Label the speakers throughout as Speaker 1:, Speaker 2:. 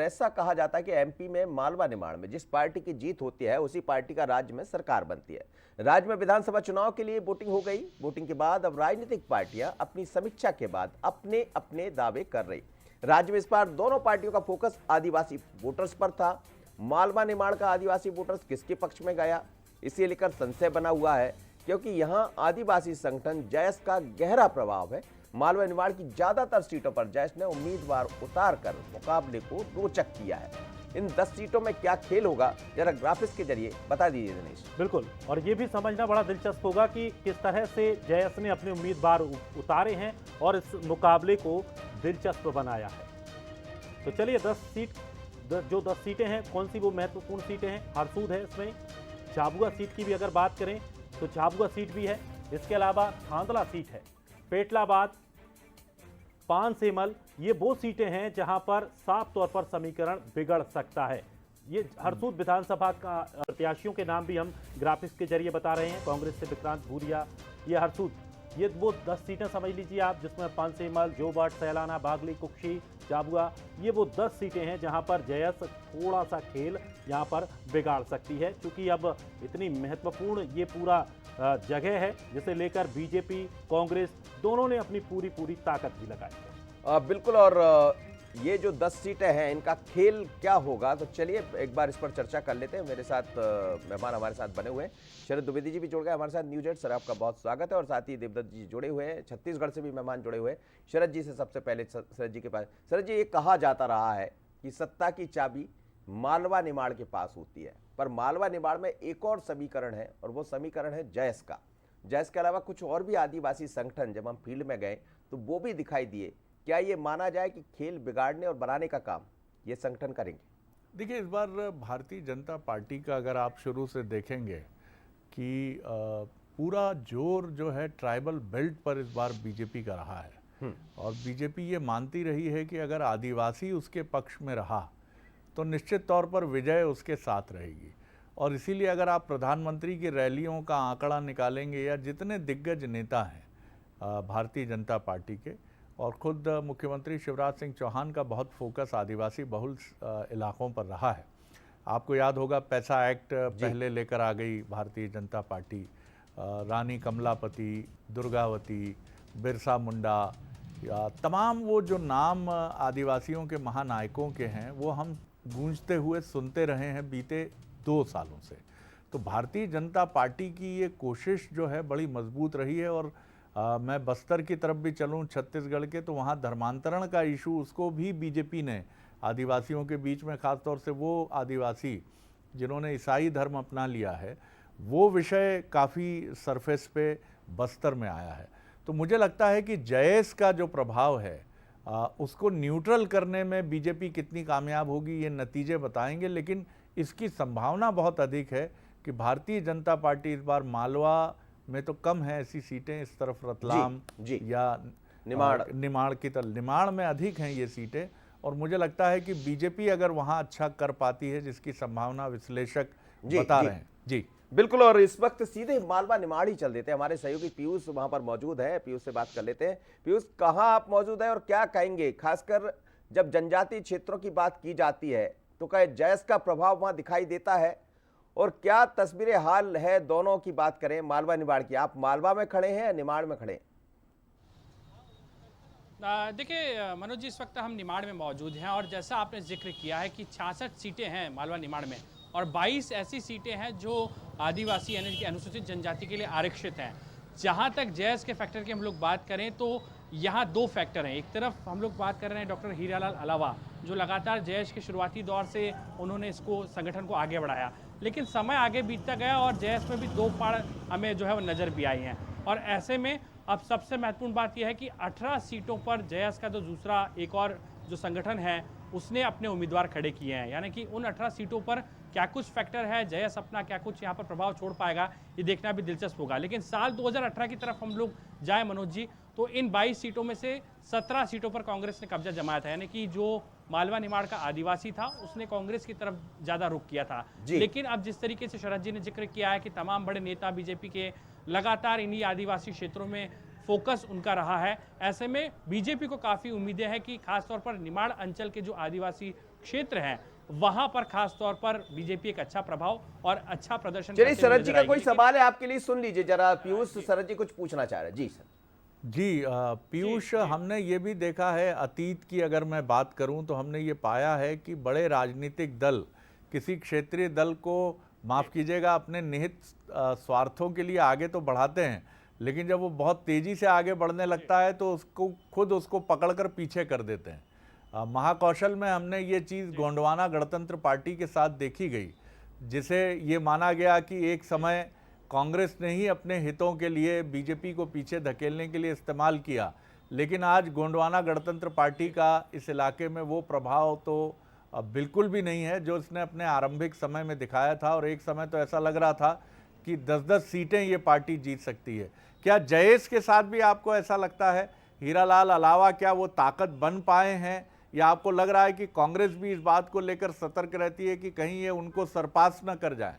Speaker 1: ऐसा कहा जाता है कि एमपी में मालवा निमाड़ में जिस पार्टी की जीत होती है उसी पार्टी का राज्य में सरकार बनती है। राज्य में विधानसभा चुनाव के लिए वोटिंग हो गई। वोटिंग के बाद अब राजनीतिक पार्टियां अपनी समीक्षा के बाद अपने अपने दावे कर रही। राज्य में इस बार दोनों पार्टियों का फोकस आदिवासी वोटर्स पर था। मालवा निमाड़ का आदिवासी वोटर्स किसके पक्ष में गया, इसे लेकर संशय बना हुआ है, क्योंकि यहां आदिवासी संगठन जैस का गहरा प्रभाव है। मालवा निमाड़ की ज्यादातर सीटों पर जैस ने उम्मीदवार उतारकर मुकाबले को रोचक किया है। इन 10 सीटों में क्या खेल होगा, जरा ग्राफिक्स के जरिए बता दीजिए दिनेश।
Speaker 2: बिल्कुल, और ये भी समझना बड़ा दिलचस्प होगा कि किस तरह से जैस ने अपने उम्मीदवार उतारे हैं और इस मुकाबले को दिलचस्प बनाया है। तो चलिए 10 सीटें हैं, कौन सी वो महत्वपूर्ण सीटें हैं। हरसूद है, इसमें झाबुआ सीट की भी अगर बात करें तो झाबुआ सीट भी है। इसके अलावा थांदला सीट है, पेटलाबाद, पानसेमल, ये वो सीटें हैं जहां पर साफ तौर पर समीकरण बिगड़ सकता है। ये हरसूद विधानसभा का प्रत्याशियों के नाम भी हम ग्राफिक्स के जरिए बता रहे हैं। कांग्रेस से विक्रांत भूरिया, ये हरसूद, ये वो 10 सीटें समझ लीजिए आप, जिसमें पानसेमल, जोबट, सैलाना, बागली, कुक्षी, झाबुआ, ये वो 10 सीटें हैं जहां पर जयस थोड़ा सा खेल यहां पर बिगाड़ सकती है, क्योंकि अब इतनी महत्वपूर्ण ये पूरा जगह है जिसे लेकर बीजेपी, कांग्रेस दोनों ने अपनी पूरी ताकत भी लगाई है।
Speaker 1: बिल्कुल, और ये जो 10 सीटें हैं इनका खेल क्या होगा, तो चलिए एक बार इस पर चर्चा कर लेते हैं। मेरे साथ मेहमान हमारे साथ बने हुए हैं, शरद द्विवेदी जी भी जुड़ गए हमारे साथ, न्यूज 8 सर आपका बहुत स्वागत है, और साथ ही देवदत्त जी जुड़े हुए हैं, छत्तीसगढ़ से भी मेहमान जुड़े हुए हैं। शरद जी से सबसे पहले, शरद जी के पास, शरद जी, ये कहा जाता रहा है कि सत्ता की चाबी मालवा निमाड़ के पास होती है, पर मालवा निमाड़ में एक और समीकरण है, और वो समीकरण है जैस का। जैस के अलावा कुछ और भी आदिवासी संगठन जब हम फील्ड में गए तो वो भी दिखाई दिए। क्या ये माना जाए कि खेल बिगाड़ने और बनाने का काम ये संगठन करेंगे?
Speaker 3: देखिए, इस बार भारतीय जनता पार्टी का अगर आप शुरू से देखेंगे कि पूरा जोर जो है ट्राइबल बेल्ट पर इस बार बीजेपी का रहा है, और बीजेपी ये मानती रही है कि अगर आदिवासी उसके पक्ष में रहा तो निश्चित तौर पर विजय उसके साथ रहेगी। और इसीलिए अगर आप प्रधानमंत्री की रैलियों का आंकड़ा निकालेंगे या जितने दिग्गज नेता हैं भारतीय जनता पार्टी के, और खुद मुख्यमंत्री शिवराज सिंह चौहान का बहुत फोकस आदिवासी बहुल इलाकों पर रहा है। आपको याद होगा पैसा एक्ट पहले लेकर आ गई भारतीय जनता पार्टी, रानी कमलापति, दुर्गावती, बिरसा मुंडा, या तमाम वो जो नाम आदिवासियों के महानायकों के हैं वो हम गूंजते हुए सुनते रहे हैं बीते 2 सालों से। तो भारतीय जनता पार्टी की ये कोशिश जो है बड़ी मजबूत रही है। और मैं बस्तर की तरफ भी चलूं, छत्तीसगढ़ के, तो वहाँ धर्मांतरण का इशू, उसको भी बीजेपी ने आदिवासियों के बीच में, ख़ासतौर से वो आदिवासी जिन्होंने ईसाई धर्म अपना लिया है, वो विषय काफ़ी सरफेस पे बस्तर में आया है। तो मुझे लगता है कि जयेश का जो प्रभाव है उसको न्यूट्रल करने में बीजेपी कितनी कामयाब होगी ये नतीजे बताएंगे, लेकिन इसकी संभावना बहुत अधिक है कि भारतीय जनता पार्टी इस बार मालवा में तो कम है ऐसी सीटें, इस तरफ रतलाम
Speaker 1: जी।
Speaker 3: या निमाड़ की तरफ, निमाड़ में अधिक हैं ये सीटें, और मुझे लगता है कि बीजेपी अगर वहां अच्छा कर पाती है, जिसकी संभावना विश्लेषक बता रहे हैं। जी
Speaker 1: बिल्कुल, और इस वक्त सीधे मालवा निमाड़ ही चल देते हैं। हमारे सहयोगी पीयूष वहां पर मौजूद है, पीयूष से बात कर लेते हैं। पीयूष, कहां आप मौजूद है और क्या कहेंगे, खासकर जब जनजातीय क्षेत्रों की बात की जाती है तो क्या जैस का प्रभाव वहां दिखाई देता है, और क्या तस्वीरें हाल है दोनों की बात करें मालवा निमाड़ की? आप मालवा में खड़े हैं या निमाड़ में खड़े हैं?
Speaker 4: देखिए मनोज जी, इस वक्त हम निमाड़ में मौजूद हैं, और जैसा आपने जिक्र किया है कि 66 सीटें हैं मालवा निमाड़ में, और 22 ऐसी सीटें हैं जो आदिवासी यानी कि अनुसूचित जनजाति के लिए आरक्षित हैं। जहां तक जैस के फैक्टर की हम लोग बात करें तो यहाँ 2 फैक्टर हैं। एक तरफ हम लोग बात कर रहे हैं डॉक्टर हीरालाल अलावा, जो लगातार जैस के शुरुआती दौर से उन्होंने इसको संगठन को आगे बढ़ाया, लेकिन समय आगे बीतता गया और जैस में भी 2 पाड़ हमें जो है वो नज़र भी आई हैं। और ऐसे में अब सबसे महत्वपूर्ण बात यह है कि 18 सीटों पर जैस का जो दूसरा एक और जो संगठन है उसने अपने उम्मीदवार खड़े किए हैं, यानी कि उन 18 सीटों पर क्या कुछ फैक्टर है, जयस अपना क्या कुछ यहाँ पर प्रभाव छोड़ पाएगा, ये देखना भी दिलचस्प होगा। लेकिन साल 2018 की तरफ हम लोग जाए मनोज जी, तो इन 22 सीटों में से 17 सीटों पर कांग्रेस ने कब्जा जमाया था, यानी कि जो मालवा निमाड़ का आदिवासी था उसने कांग्रेस की तरफ ज्यादा रुख किया था। लेकिन अब जिस तरीके से शरद जी ने जिक्र किया है कि तमाम बड़े नेता बीजेपी के लगातार इन्हीं आदिवासी क्षेत्रों में फोकस उनका रहा है, ऐसे में बीजेपी को काफ़ी उम्मीदें हैं कि खासतौर पर निमाड़ अंचल के जो आदिवासी क्षेत्र हैं वहां पर खास तौर पर बीजेपी एक अच्छा प्रभाव और अच्छा प्रदर्शन
Speaker 1: चलिए
Speaker 4: करते हुए
Speaker 1: शरद जी
Speaker 4: नजर
Speaker 1: का
Speaker 4: आएगी।
Speaker 1: कोई
Speaker 4: लेकिन-
Speaker 1: सवाल है आपके लिए, सुन लीजिए जरा। पीयूष, शरद जी कुछ पूछना चाह रहे हैं। जी सर।
Speaker 3: जी पीयूष, हमने ये भी देखा है, अतीत की अगर मैं बात करूं तो हमने ये पाया है कि बड़े राजनीतिक दल किसी क्षेत्रीय दल को, माफ़ कीजिएगा, अपने निहित स्वार्थों के लिए आगे तो बढ़ाते हैं, लेकिन जब वो बहुत तेज़ी से आगे बढ़ने लगता है तो उसको पकड़कर पीछे कर देते हैं। महाकौशल में हमने ये चीज़ गोंडवाना गणतंत्र पार्टी के साथ देखी गई, जिसे ये माना गया कि एक समय कांग्रेस ने ही अपने हितों के लिए बीजेपी को पीछे धकेलने के लिए इस्तेमाल किया, लेकिन आज गोंडवाना गणतंत्र पार्टी का इस इलाके में वो प्रभाव तो बिल्कुल भी नहीं है जो इसने अपने आरंभिक समय में दिखाया था। और एक समय तो ऐसा लग रहा था कि 10-10 सीटें ये पार्टी जीत सकती है। क्या जयेश के साथ भी आपको ऐसा लगता है? हीरालाल अलावा क्या वो ताकत बन पाए हैं, या आपको लग रहा है कि कांग्रेस भी इस बात को लेकर सतर्क रहती है कि कहीं ये उनको सरपास न कर जाए?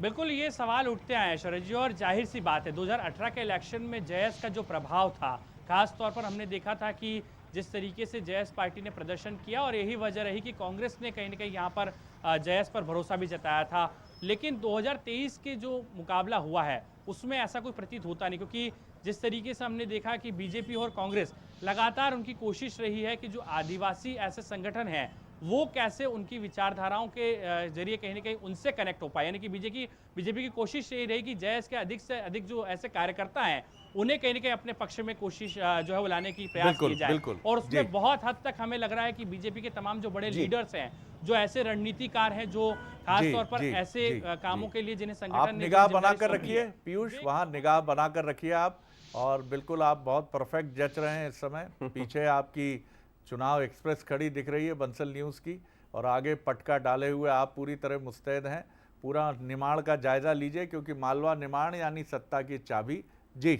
Speaker 4: बिल्कुल ये सवाल उठते आए हैं शरद जी, और जाहिर सी बात है 2018 के इलेक्शन में जयेश का जो प्रभाव था, खास तौर पर हमने देखा था कि जिस तरीके से जयेश पार्टी ने प्रदर्शन किया, और यही वजह रही कि कांग्रेस ने कहीं ना कहीं यहाँ पर जयेश पर भरोसा भी जताया था। लेकिन 2023 के जो मुकाबला हुआ है उसमें ऐसा कोई प्रतीत होता नहीं, क्योंकि जिस तरीके से हमने देखा कि बीजेपी और कांग्रेस लगातार उनकी कोशिश रही है कि जो आदिवासी ऐसे संगठन हैं वो कैसे उनकी विचारधाराओं के जरिए कहीं ना कहीं उनसे कनेक्ट हो पाए। यानी कि बीजेपी की कोशिश यही रही कि जयेश के अधिक से अधिक जो ऐसे कार्यकर्ता हैं उन्हें कहीं ना कहीं अपने पक्ष में कोशिश जो है वो लाने की प्रयास की जाए।
Speaker 3: बिल्कुल,
Speaker 4: और
Speaker 3: जी।
Speaker 4: उसमें बहुत हद तक हमें लग रहा है कि बीजेपी के तमाम जो बड़े लीडर्स हैं, जो ऐसे रणनीतिकार हैं, जो खास
Speaker 3: जी,
Speaker 4: तौर पर
Speaker 3: जी,
Speaker 4: ऐसे
Speaker 3: जी,
Speaker 4: कामों
Speaker 3: जी।
Speaker 4: के लिए जिन्हें
Speaker 3: आप
Speaker 4: संगठन ने
Speaker 3: निगाह
Speaker 4: जिम्मेदारी
Speaker 3: बनाकर
Speaker 4: सौंपी
Speaker 3: रखिए
Speaker 4: है।
Speaker 3: पीयूष, वहाँ निगाह बनाकर रखिए आप। और बिल्कुल आप बहुत परफेक्ट जच रहे हैं इस समय। पीछे आपकी चुनाव एक्सप्रेस खड़ी दिख रही है बंसल न्यूज़ की, और आगे पटका डाले हुए आप पूरी तरह मुस्तैद हैं। पूरा निमाड़ का जायजा लीजिए, क्योंकि मालवा निमाड़ यानी सत्ता की चाबी। जी।